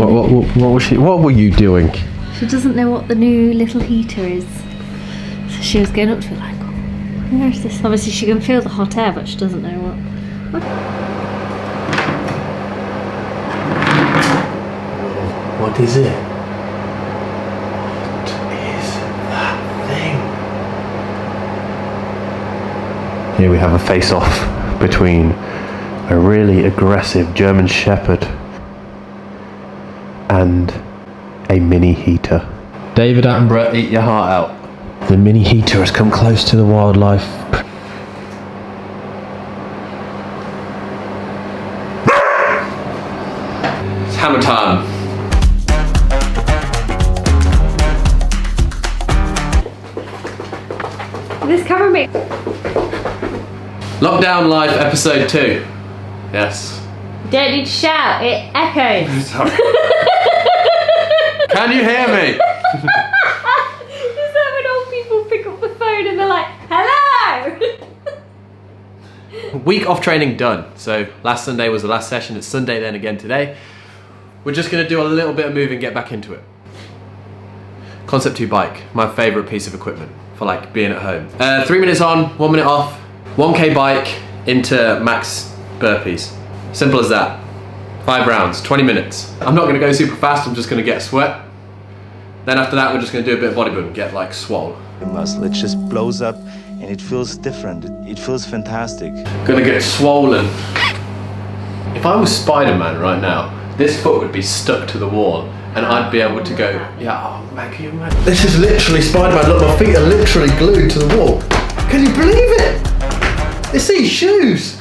What were you doing? She doesn't know what the new little heater is. So she was going up to it like, where is this? Obviously she can feel the hot air, but she doesn't know what. What is it? What is that thing? Here we have a face-off between a really aggressive German Shepherd and a mini heater. David Attenborough, eat your heart out. The mini heater has come close to the wildlife. It's Hammertown. This camera makes... Lockdown Life Episode 2. Yes. Don't need to shout, it echoes. Sorry. Can you hear me? Is that when old people pick up the phone and they're like, hello? Week off training done. So last Sunday was the last session. It's Sunday then again today. We're just going to do a little bit of moving, get back into it. Concept 2 bike, my favourite piece of equipment for like being at home. 3 minutes on, 1 minute off, 1K bike into max burpees. Simple as that. 5 rounds, 20 minutes. I'm not going to go super fast, I'm just going to get a sweat. Then after that, we're just going to do a bit of bodybuilding, get like swole. The muscle, it just blows up and it feels different. It feels fantastic. Gonna get swollen. If I was Spider-Man right now, this foot would be stuck to the wall and I'd be able to go, yeah, oh man, can you imagine? This is literally Spider-Man. Look, my feet are literally glued to the wall. Can you believe it? It's these shoes.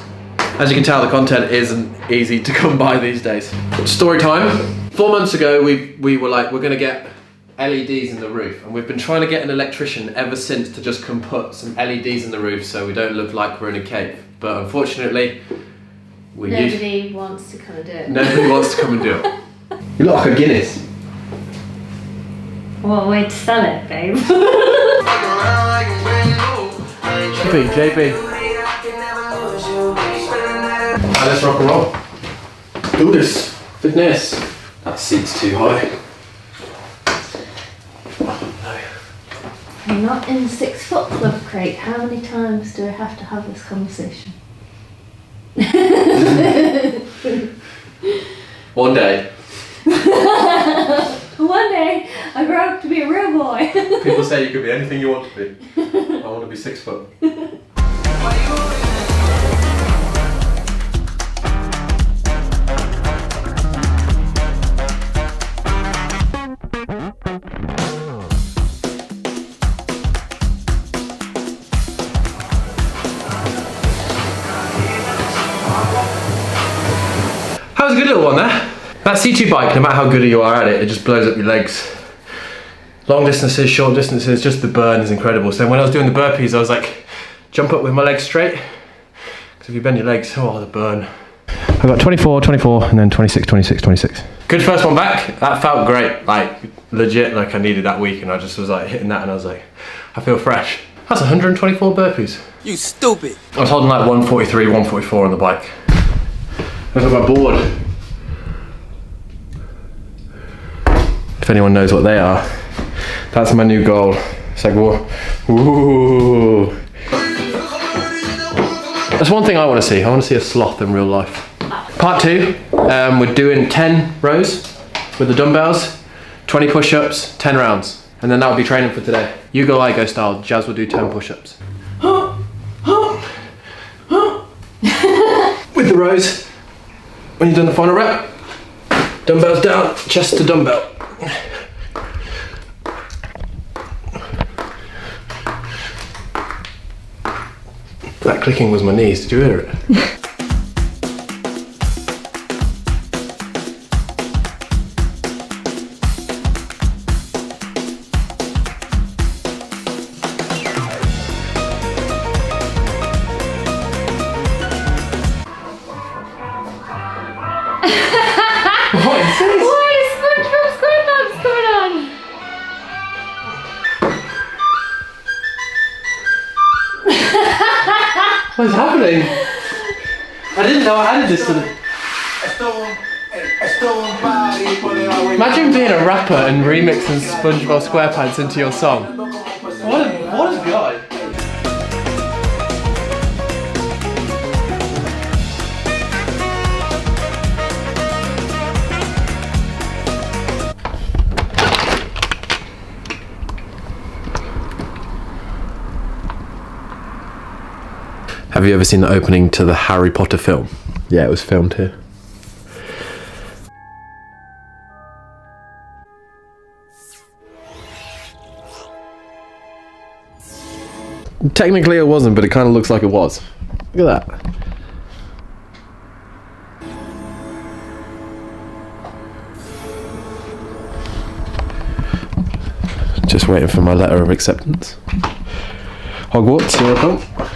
As you can tell, the content isn't easy to come by these days. Story time. 4 months ago, we were like, we're gonna get LEDs in the roof, and we've been trying to get an electrician ever since to just come put some LEDs in the roof so we don't look like we're in a cave. But unfortunately, Nobody wants to come and do it. Nobody wants to come and do it. You look like a Guinness. What a way to sell it, babe. JB. Let's rock and roll. Do this. Fitness. That seat's too high. I'm not in the 6 foot club, Craig. How many times do I have to have this conversation? One day. One day, I grow up to be a real boy. People say you could be anything you want to be. I want to be 6 foot. That was a good little one there. That C2 bike, no matter how good you are at it, it just blows up your legs. Long distances, short distances, just the burn is incredible. So when I was doing the burpees, I was like, jump up with my legs straight. Because if you bend your legs, oh, the burn. I got 24, 24, and then 26, 26, 26. Good first one back. That felt great, like legit, like I needed that week, and I just was like hitting that, and I was like, I feel fresh. That's 124 burpees. You stupid. I was holding like 143, 144 on the bike. Look at my board. If anyone knows what they are, that's my new goal. It's like, whoa, ooh. That's one thing I want to see. I want to see a sloth in real life. Part 2, we're doing 10 rows with the dumbbells, 20 push-ups, 10 rounds. And then that'll be training for today. You go, I go style. Jazz will do 10 push-ups. With the rows. When you've done the final rep, dumbbells down, chest to dumbbell. That clicking was my knees, did you hear it? What is this? Why is SpongeBob SquarePants coming on? What's happening? I didn't know I added this to the... Imagine being a rapper and remixing SpongeBob SquarePants into your song. What a guy. Have you ever seen the opening to the Harry Potter film? Yeah, it was filmed here. Technically it wasn't, but it kind of looks like it was. Look at that. Just waiting for my letter of acceptance. Hogwarts, here I come.